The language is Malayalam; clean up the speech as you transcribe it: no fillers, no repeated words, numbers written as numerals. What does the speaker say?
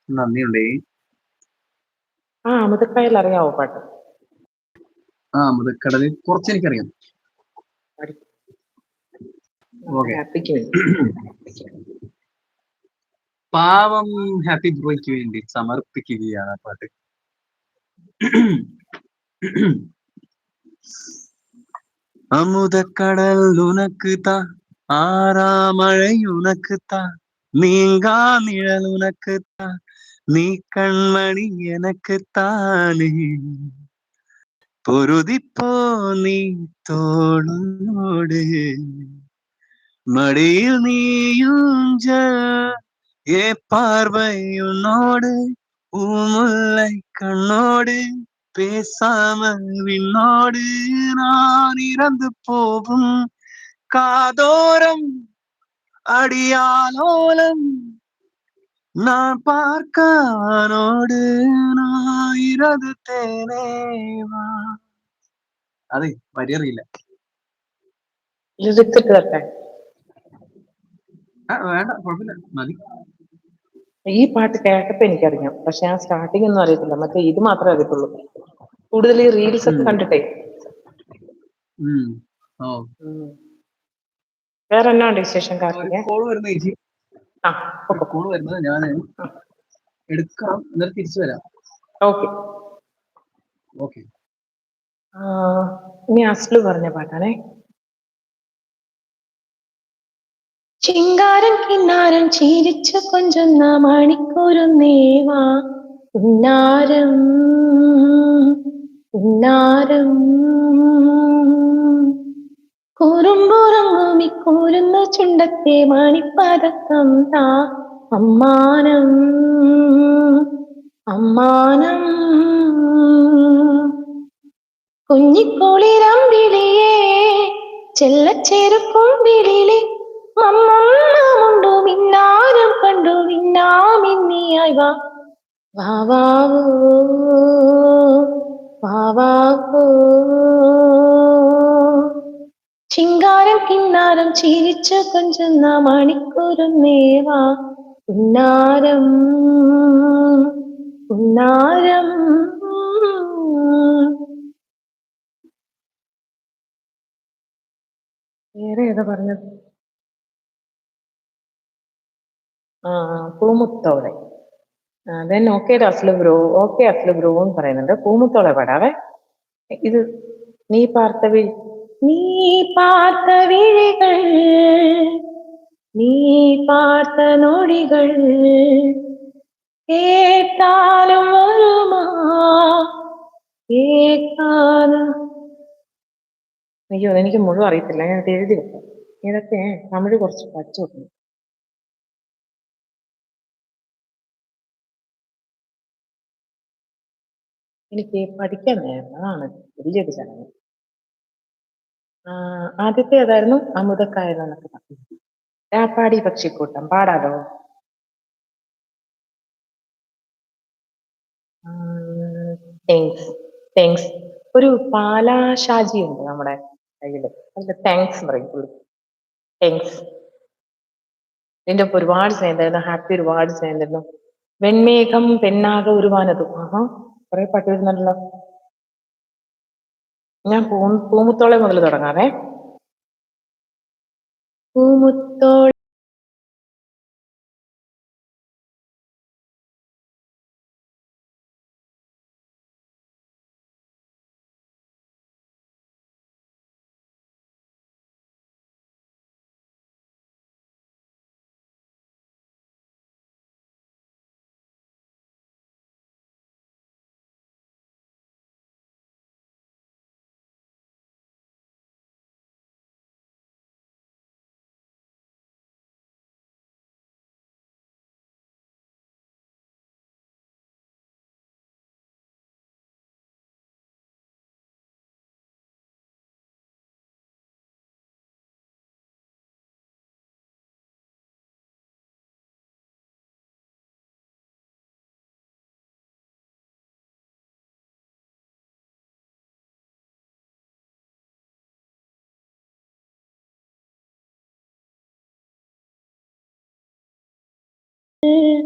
നന്ദിയുണ്ടേ. അമൃതക്കായൽ അറിയാവോ പാട്ട്? അമൃതക്കടലിൽ കുറച്ചെനിക്കറിയാം. പാടി. ഓക്കെ. ഹാപ്പിക്ക് വേണ്ടി. പാവം ഹാപ്പി ബ്രോയ്ക്ക് വേണ്ടി സമർപ്പിക്കുകയാണ് ആ പാട്ട്. அமுதக்கடல் உனக்குத்தா, ஆறாமழை உனக்குத்தா, நீங்கா நிழல் உனக்குத்தா, நீ கண்மணி எனக்குத்தானே, பொருதிப்போ நீ தோளோடு, மடியில் நீயூஞ்ச, ஏ பார்வை உன்னோடு, பூமுல்லை கண்ணோடு, பேசாமல் விண்ணோடு நான் இறந்து போகும் காதோரம் அடியாலோலம் நான் பார்க்கானோடு நான் ഇരത് തേനേവാ. അതെ വരിയറിയില്ല. ലിറിക്സ് ഇട്ട് തരട്ടെ? വേണ്ട, കുഴപ്പമില്ല, മതി. ഈ പാട്ട് കേട്ടപ്പോ എനിക്കറിയാം, പക്ഷെ ആ സ്റ്റാർട്ടിംഗ് ഒന്നും അറിയത്തില്ല. മറ്റേ ഇത് മാത്രമേ അറിയത്തുള്ളൂ. കൂടുതൽ ഈ റീൽസ് ഒക്കെ കണ്ടിട്ടേ. വേറെ എന്നാ ഉണ്ട് വിശേഷം? കോള് വരുന്ന ചേച്ചി, കോള് വരുന്നത് ഞാൻ എടുക്കാം, എന്നിട്ട് തിരിച്ചു വരാം. Okay okay. ഇനി അസ്ലു പറഞ്ഞ പാട്ടാണേ. ചിങ്കാരം കിന്നാരം ചിരിച്ചു കൊഞ്ചുന്ന മണിക്കൂരുന്നേവാ, ഉന്നാരം ഉന്നാരം കൂറുമ്പുറങ്ങുമി കൂരുന്ന ചുണ്ടത്തെ മണിപ്പതക്കം താ, അമ്മാനം അമ്മാനം കുഞ്ഞിക്കുളിരമ്പിളിയേ ചെല്ലച്ചെരുക്കുമ്പിളിലെ മമ്മമ്മമുണ്ടു മിന്നാരം കണ്ടു മിന്നാമിന്നിയായി വാ വാവാവോ വാവാവോ. ചിങ്കാരം കിന്നാരം ചിരിച്ചു കൊഞ്ചുന്ന മണിക്കൂരുന്നേവാ, ഉന്നാരം ഉന്നാരം. വേറെ ഏതാ പറഞ്ഞത്? പൂമുത്തോളെ. Then okay Aslu bro, okay Aslu bro എന്ന് പറയുന്നുണ്ട്. പൂമുത്തോളെ പാടാവേ. ഇത് നീ പാർത്ത വിഴികൾ, നീ പാർത്ത നൊടികൾ കേട്ടാലും വരുമാ കേൾക്കാനും. അയ്യോ, എനിക്ക് മുഴുവൻ അറിയത്തില്ല, ഞാൻ എഴുതി വെക്കാം. ഇതൊക്കെ തമിഴ് കുറച്ച് പഠിച്ചു വെക്കണം. എനിക്ക് പഠിക്കാൻ നേരം, അതാണ് വലിയൊരു ചടങ്ങ്. ആദ്യത്തെ ഏതായിരുന്നു? അമുതക്കായൽ എന്നൊക്കെ പറഞ്ഞു. രാപ്പാടി പക്ഷിക്കൂട്ടം പാടാലോ? താങ്ക്സ്. ഒരു പാലാഷാജി ഉണ്ട് നമ്മുടെ കയ്യില്, അതിന്റെ താങ്ക്സ് പറയും. താങ്ക്സ്. ഇതിന്റെ ഒപ്പം ഒരുപാട് സ്നേഹം തരുന്നു. ഹാപ്പി ഒരുപാട് സ്നേഹം തരുന്നു. വെൺമേഘം പെണ്ണാകെ ഒരുവാനതും. കുറെ പാട്ട് വരുന്നുണ്ടല്ലോ. ഞാൻ പൂമുത്തോളെ മുതൽ തുടങ്ങാവേ. പൂമുത്തോളെ